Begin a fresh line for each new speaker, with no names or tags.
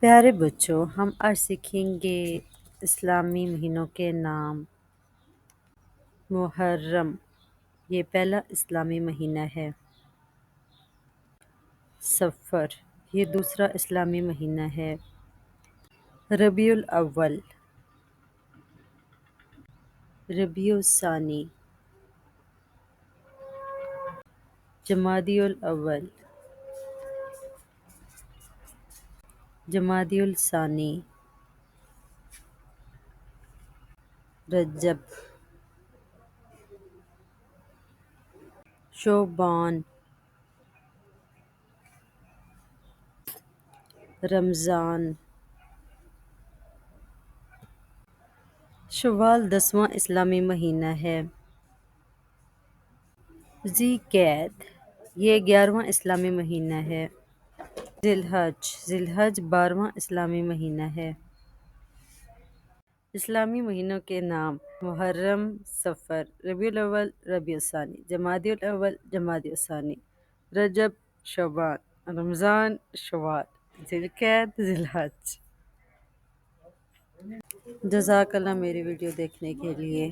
پیارے بچوں، ہم آج سیکھیں گے اسلامی مہینوں کے نام۔ محرم، یہ پہلا اسلامی مہینہ ہے۔ صفر، یہ دوسرا اسلامی مہینہ ہے۔ ربیع الاول، ربیع الثانی، جمادی الاول، جمادی الثانی، رجب، شعبان، رمضان۔ شوال 10واں اسلامی مہینہ ہے۔ ذی القعدہ، یہ 11واں اسلامی مہینہ ہے۔ ذی الحج 12واں اسلامی مہینہ ہے۔ اسلامی مہینوں کے نام: محرم، صفر، ربیع الاول، ربیع الثانی، جمادی الاول، جمادی الثانی، رجب، شعبان، رمضان، شوال، ذی القعدہ، ذی الحج۔ جزاک اللہ میری ویڈیو دیکھنے کے لیے۔